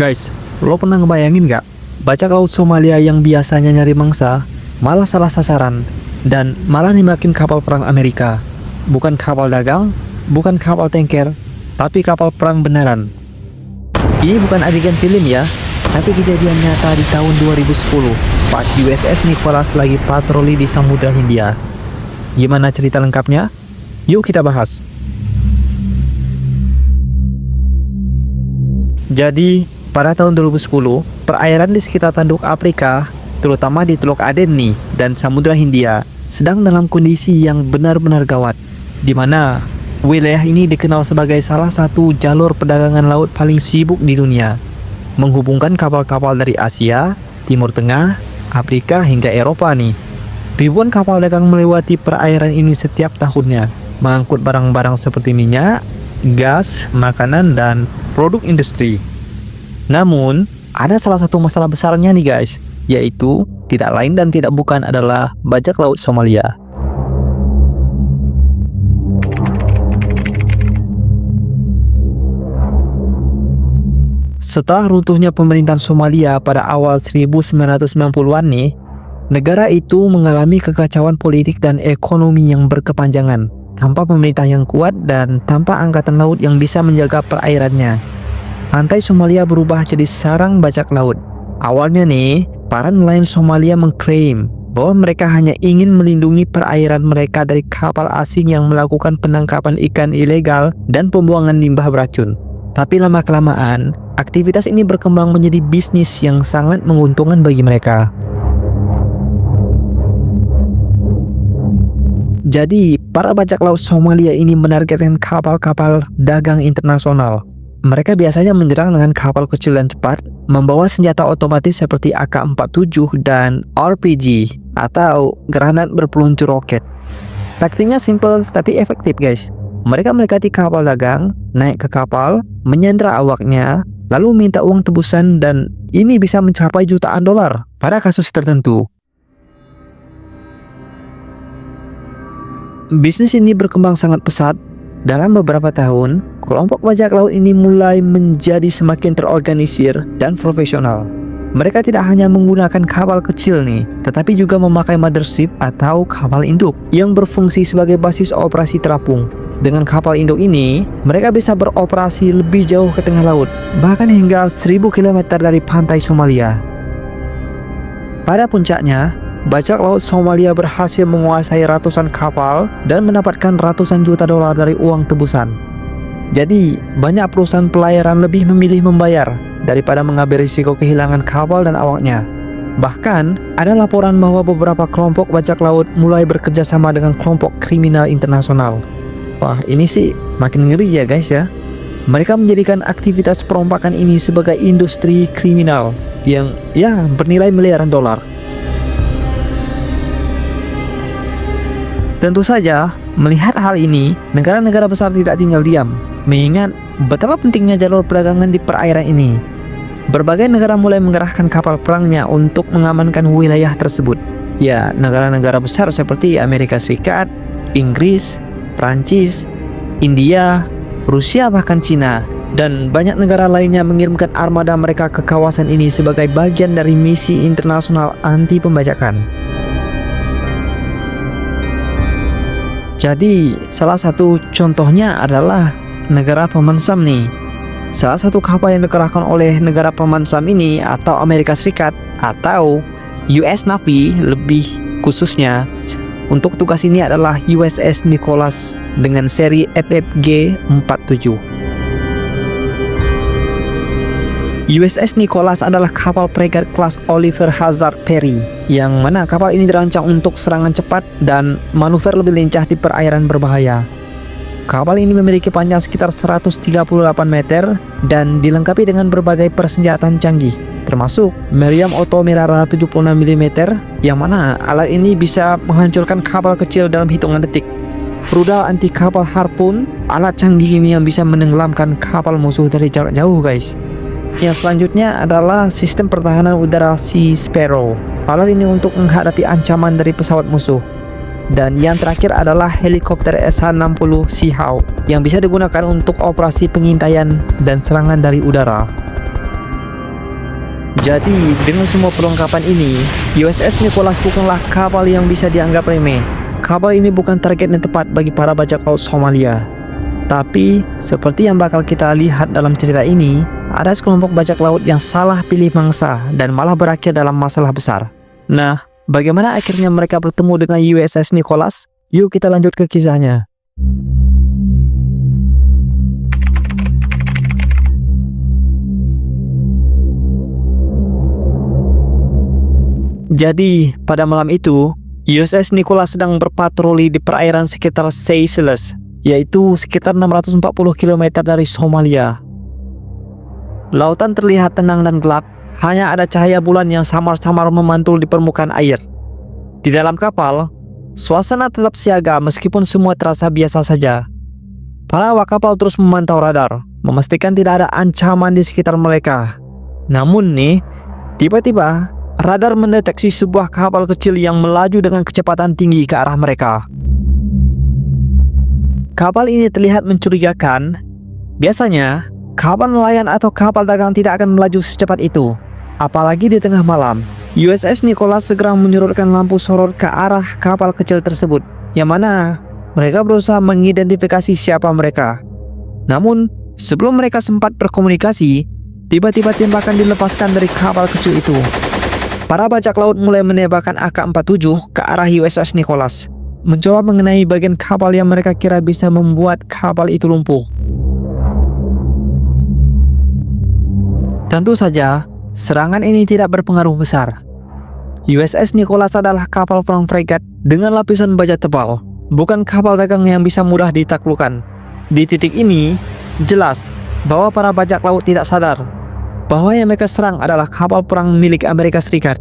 Guys, lo pernah ngebayangin nggak? Bajak laut Somalia yang biasanya nyari mangsa, malah salah sasaran, dan malah nembakin kapal perang Amerika. Bukan kapal dagang, bukan kapal tanker, tapi kapal perang beneran. Ini bukan adegan film ya, tapi kejadian nyata di tahun 2010, pas USS Nicholas lagi patroli di Samudra Hindia. Gimana cerita lengkapnya? Yuk kita bahas. Jadi, pada tahun 2010, perairan di sekitar tanduk Afrika, terutama di Teluk Aden nih, dan Samudra Hindia, sedang dalam kondisi yang benar-benar gawat, di mana wilayah ini dikenal sebagai salah satu jalur perdagangan laut paling sibuk di dunia, menghubungkan kapal-kapal dari Asia, Timur Tengah, Afrika, hingga Eropa nih. Ribuan kapal dagang melewati perairan ini setiap tahunnya, mengangkut barang-barang seperti minyak, gas, makanan, dan produk industri. Namun, ada salah satu masalah besarnya nih guys, yaitu tidak lain dan tidak bukan adalah bajak laut Somalia. Setelah runtuhnya pemerintahan Somalia pada awal 1990-an nih, negara itu mengalami kekacauan politik dan ekonomi yang berkepanjangan, tanpa pemerintah yang kuat dan tanpa angkatan laut yang bisa menjaga perairannya. Pantai Somalia berubah jadi sarang bajak laut. Awalnya nih, para nelayan Somalia mengklaim bahwa mereka hanya ingin melindungi perairan mereka dari kapal asing yang melakukan penangkapan ikan ilegal dan pembuangan limbah beracun. Tapi lama-kelamaan, aktivitas ini berkembang menjadi bisnis yang sangat menguntungkan bagi mereka. Jadi, para bajak laut Somalia ini menargetkan kapal-kapal dagang internasional. Mereka biasanya menyerang dengan kapal kecil dan cepat, membawa senjata otomatis seperti AK-47 dan RPG atau granat berpeluncur roket. Taktiknya simple tapi efektif guys. Mereka mendekati kapal dagang, naik ke kapal, menyandra awaknya, lalu minta uang tebusan, dan ini bisa mencapai jutaan dolar pada kasus tertentu. Bisnis ini berkembang sangat pesat. Dalam beberapa tahun, kelompok bajak laut ini mulai menjadi semakin terorganisir dan profesional. Mereka tidak hanya menggunakan kapal kecil nih, tetapi juga memakai mothership atau kapal induk yang berfungsi sebagai basis operasi terapung. Dengan kapal induk ini, mereka bisa beroperasi lebih jauh ke tengah laut, bahkan hingga 1000 km dari pantai Somalia. Pada puncaknya, bajak laut Somalia berhasil menguasai ratusan kapal dan mendapatkan ratusan juta dolar dari uang tebusan. Jadi, banyak perusahaan pelayaran lebih memilih membayar daripada mengambil risiko kehilangan kapal dan awaknya. Bahkan, ada laporan bahwa beberapa kelompok bajak laut mulai bekerja sama dengan kelompok kriminal internasional. Wah, ini sih makin ngeri ya guys ya. Mereka menjadikan aktivitas perompakan ini sebagai industri kriminal yang bernilai miliaran dolar. Tentu saja, melihat hal ini, negara-negara besar tidak tinggal diam, mengingat betapa pentingnya jalur perdagangan di perairan ini. Berbagai negara mulai mengerahkan kapal perangnya untuk mengamankan wilayah tersebut. Ya, negara-negara besar seperti Amerika Serikat, Inggris, Prancis, India, Rusia, bahkan Cina, dan banyak negara lainnya mengirimkan armada mereka ke kawasan ini sebagai bagian dari misi internasional anti pembajakan. Jadi, salah satu contohnya adalah negara pemansam nih. Salah satu kapal yang dikerahkan oleh negara pemansam ini atau Amerika Serikat atau US Navy lebih khususnya, untuk tugas ini adalah USS Nicholas dengan seri FFG-47. USS Nicholas adalah kapal fregat kelas Oliver Hazard Perry, yang mana kapal ini dirancang untuk serangan cepat dan manuver lebih lincah di perairan berbahaya. Kapal ini memiliki panjang sekitar 138 meter dan dilengkapi dengan berbagai persenjataan canggih, termasuk meriam auto Mirara 76 mm, yang mana alat ini bisa menghancurkan kapal kecil dalam hitungan detik. Rudal anti kapal Harpoon, alat canggih ini yang bisa menenggelamkan kapal musuh dari jarak jauh guys. Yang selanjutnya adalah sistem pertahanan udara Sea Sparrow. Alat ini untuk menghadapi ancaman dari pesawat musuh. Dan yang terakhir adalah helikopter SH-60 Seahawk yang bisa digunakan untuk operasi pengintaian dan serangan dari udara. Jadi, dengan semua perlengkapan ini, USS Nicholas bukanlah kapal yang bisa dianggap remeh. Kapal ini bukan target yang tepat bagi para bajak laut Somalia. Tapi, seperti yang bakal kita lihat dalam cerita ini, ada sekelompok bajak laut yang salah pilih mangsa dan malah berakhir dalam masalah besar. Nah, bagaimana akhirnya mereka bertemu dengan USS Nicholas? Yuk kita lanjut ke kisahnya. Jadi, pada malam itu, USS Nicholas sedang berpatroli di perairan sekitar Seychelles, yaitu sekitar 640 km dari Somalia. Lautan terlihat tenang dan gelap, hanya ada cahaya bulan yang samar-samar memantul di permukaan air. Di dalam kapal, suasana tetap siaga meskipun semua terasa biasa saja. Para awak kapal terus memantau radar, memastikan tidak ada ancaman di sekitar mereka. Namun nih, tiba-tiba radar mendeteksi sebuah kapal kecil yang melaju dengan kecepatan tinggi ke arah mereka. Kapal ini terlihat mencurigakan. Biasanya, kapal nelayan atau kapal dagang tidak akan melaju secepat itu, apalagi di tengah malam. USS Nicholas segera menyorotkan lampu sorot ke arah kapal kecil tersebut, yang mana mereka berusaha mengidentifikasi siapa mereka. Namun, sebelum mereka sempat berkomunikasi, tiba-tiba tembakan dilepaskan dari kapal kecil itu. Para bajak laut mulai menembakkan AK-47 ke arah USS Nicholas, mencoba mengenai bagian kapal yang mereka kira bisa membuat kapal itu lumpuh. Tentu saja, serangan ini tidak berpengaruh besar. USS Nicholas adalah kapal perang fregat dengan lapisan baja tebal, bukan kapal dagang yang bisa mudah ditaklukkan. Di titik ini, jelas bahwa para bajak laut tidak sadar bahwa yang mereka serang adalah kapal perang milik Amerika Serikat.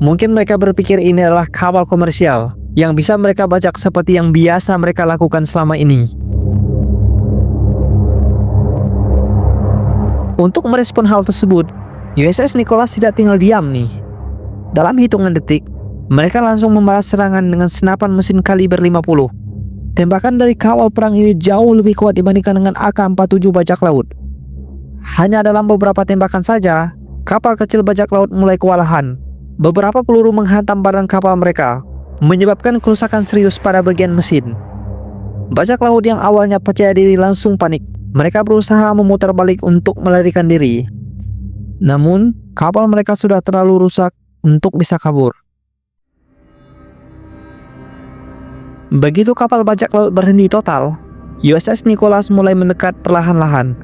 Mungkin mereka berpikir ini adalah kapal komersial yang bisa mereka bajak seperti yang biasa mereka lakukan selama ini. Untuk merespon hal tersebut, USS Nicholas tidak tinggal diam nih. Dalam hitungan detik, mereka langsung membalas serangan dengan senapan mesin kaliber 50. Tembakan dari kapal perang ini jauh lebih kuat dibandingkan dengan AK-47 bajak laut. Hanya dalam beberapa tembakan saja, kapal kecil bajak laut mulai kewalahan. Beberapa peluru menghantam badan kapal mereka, menyebabkan kerusakan serius pada bagian mesin. Bajak laut yang awalnya percaya diri langsung panik. Mereka berusaha memutar balik untuk melarikan diri. Namun, kapal mereka sudah terlalu rusak untuk bisa kabur. Begitu kapal bajak laut berhenti total, USS Nicholas mulai mendekat perlahan-lahan.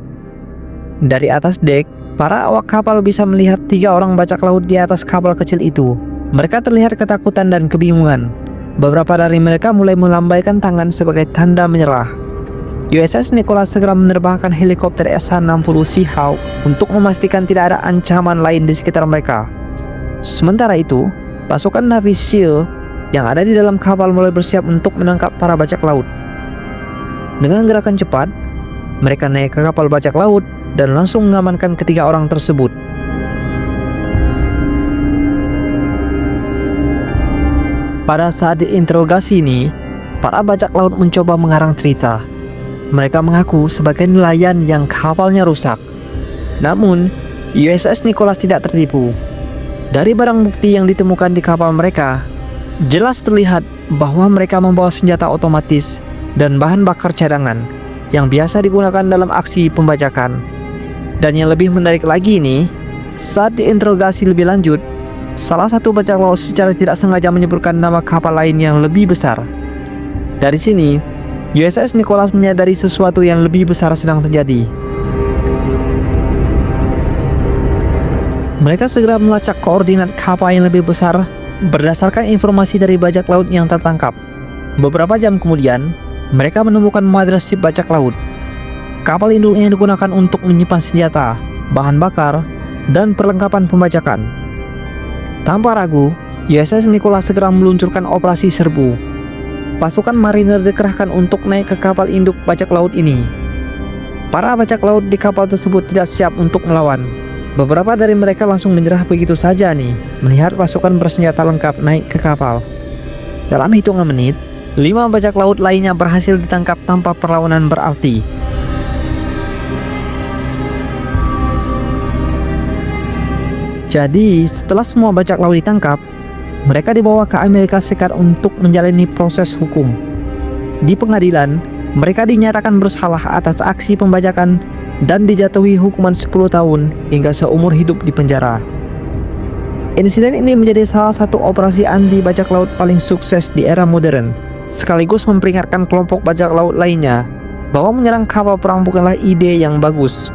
Dari atas dek, para awak kapal bisa melihat 3 orang bajak laut di atas kapal kecil itu. Mereka terlihat ketakutan dan kebingungan. Beberapa dari mereka mulai melambaikan tangan sebagai tanda menyerah. USS Nicholas segera menerbangkan helikopter SH-60 Seahawk untuk memastikan tidak ada ancaman lain di sekitar mereka. Sementara itu, pasukan Navy SEAL yang ada di dalam kapal mulai bersiap untuk menangkap para bajak laut. Dengan gerakan cepat, mereka naik ke kapal bajak laut dan langsung mengamankan ketiga orang tersebut. Pada saat diinterogasi ini, para bajak laut mencoba mengarang cerita. Mereka mengaku sebagai nelayan yang kapalnya rusak. Namun, USS Nicholas tidak tertipu. Dari barang bukti yang ditemukan di kapal mereka, jelas terlihat bahwa mereka membawa senjata otomatis dan bahan bakar cadangan yang biasa digunakan dalam aksi pembajakan. Dan yang lebih menarik lagi nih, saat diinterogasi lebih lanjut, salah satu bajak laut secara tidak sengaja menyebutkan nama kapal lain yang lebih besar. Dari sini, USS Nicholas menyadari sesuatu yang lebih besar sedang terjadi. Mereka segera melacak koordinat kapal yang lebih besar berdasarkan informasi dari bajak laut yang tertangkap. Beberapa jam kemudian, mereka menemukan mothership bajak laut. Kapal induk yang digunakan untuk menyimpan senjata, bahan bakar, dan perlengkapan pembajakan. Tanpa ragu, USS Nicholas segera meluncurkan operasi serbu. Pasukan marinir dikerahkan untuk naik ke kapal induk bajak laut ini. Para bajak laut di kapal tersebut tidak siap untuk melawan. Beberapa dari mereka langsung menyerah begitu saja nih, melihat pasukan bersenjata lengkap naik ke kapal. Dalam hitungan menit, 5 bajak laut lainnya berhasil ditangkap tanpa perlawanan berarti. Jadi setelah semua bajak laut ditangkap, mereka dibawa ke Amerika Serikat untuk menjalani proses hukum. Di pengadilan, mereka dinyatakan bersalah atas aksi pembajakan dan dijatuhi hukuman 10 tahun hingga seumur hidup di penjara. Insiden ini menjadi salah satu operasi anti bajak laut paling sukses di era modern, sekaligus memperingatkan kelompok bajak laut lainnya bahwa menyerang kapal perang bukanlah ide yang bagus.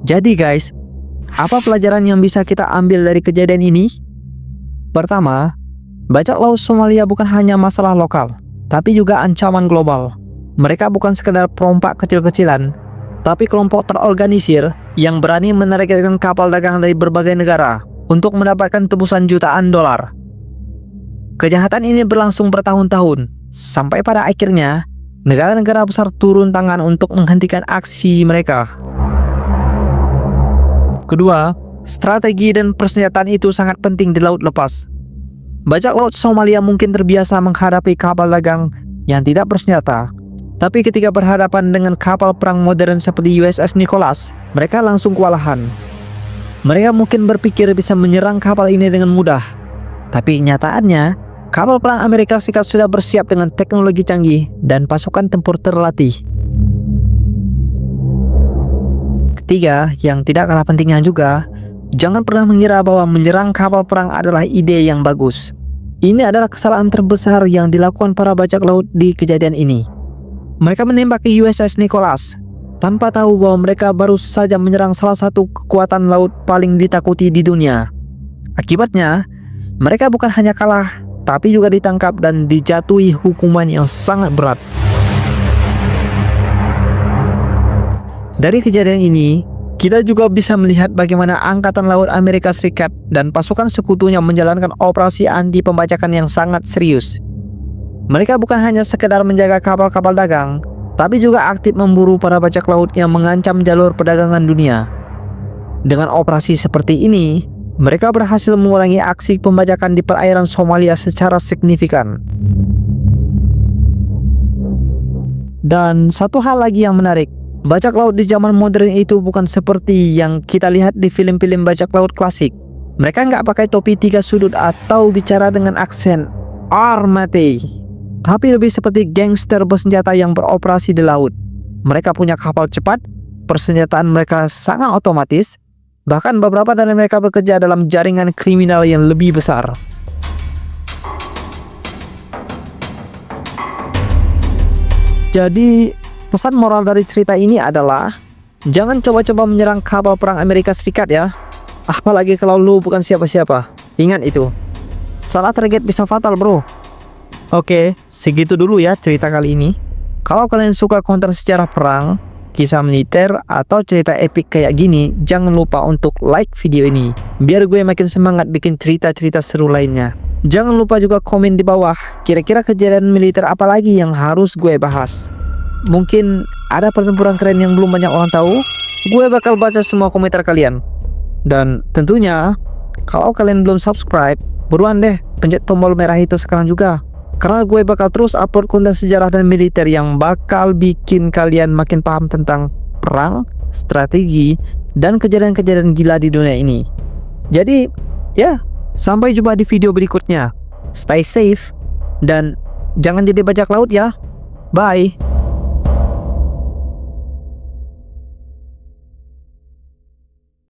Jadi guys, apa pelajaran yang bisa kita ambil dari kejadian ini? Pertama, bajak laut Somalia bukan hanya masalah lokal, tapi juga ancaman global. Mereka bukan sekedar perompak kecil-kecilan, tapi kelompok terorganisir yang berani menargetkan kapal dagang dari berbagai negara untuk mendapatkan tebusan jutaan dolar. Kejahatan ini berlangsung bertahun-tahun, sampai pada akhirnya negara-negara besar turun tangan untuk menghentikan aksi mereka. Kedua, strategi dan persenjataan itu sangat penting di laut lepas. Bajak laut Somalia mungkin terbiasa menghadapi kapal dagang yang tidak bersenjata, tapi ketika berhadapan dengan kapal perang modern seperti USS Nicholas, mereka langsung kewalahan. Mereka mungkin berpikir bisa menyerang kapal ini dengan mudah, tapi nyataannya kapal perang Amerika Serikat sudah bersiap dengan teknologi canggih dan pasukan tempur terlatih. Ketiga, yang tidak kalah pentingnya juga, jangan pernah mengira bahwa menyerang kapal perang adalah ide yang bagus. Ini adalah kesalahan terbesar yang dilakukan para bajak laut di kejadian ini. Mereka menembaki USS Nicholas tanpa tahu bahwa mereka baru saja menyerang salah satu kekuatan laut paling ditakuti di dunia. Akibatnya, mereka bukan hanya kalah, tapi juga ditangkap dan dijatuhi hukuman yang sangat berat. Dari kejadian ini, kita juga bisa melihat bagaimana Angkatan Laut Amerika Serikat dan pasukan sekutunya menjalankan operasi anti pembajakan yang sangat serius. Mereka bukan hanya sekedar menjaga kapal-kapal dagang, tapi juga aktif memburu para bajak laut yang mengancam jalur perdagangan dunia. Dengan operasi seperti ini, mereka berhasil mengurangi aksi pembajakan di perairan Somalia secara signifikan. Dan satu hal lagi yang menarik, bajak laut di zaman modern itu bukan seperti yang kita lihat di film-film bajak laut klasik. Mereka nggak pakai topi 3 sudut atau bicara dengan aksen Armate, tapi lebih seperti gangster bersenjata yang beroperasi di laut. Mereka punya kapal cepat, persenjataan mereka sangat otomatis, bahkan beberapa dari mereka bekerja dalam jaringan kriminal yang lebih besar. Jadi, pesan moral dari cerita ini adalah jangan coba-coba menyerang kapal perang Amerika Serikat ya. Apalagi kalau lu bukan siapa-siapa. Ingat itu. Salah target bisa fatal bro. Oke, segitu dulu ya cerita kali ini. Kalau kalian suka konten sejarah perang, kisah militer, atau cerita epik kayak gini, jangan lupa untuk like video ini, biar gue makin semangat bikin cerita-cerita seru lainnya. Jangan lupa juga komen di bawah, kira-kira kejadian militer apa lagi yang harus gue bahas. Mungkin ada pertempuran keren yang belum banyak orang tahu. Gue bakal baca semua komentar kalian. Dan tentunya, kalau kalian belum subscribe, buruan deh pencet tombol merah itu sekarang juga. Karena gue bakal terus upload konten sejarah dan militer yang bakal bikin kalian makin paham tentang perang, strategi, dan kejadian-kejadian gila di dunia ini. Jadi, ya, sampai jumpa di video berikutnya. Stay safe, dan jangan jadi bajak laut ya. Bye.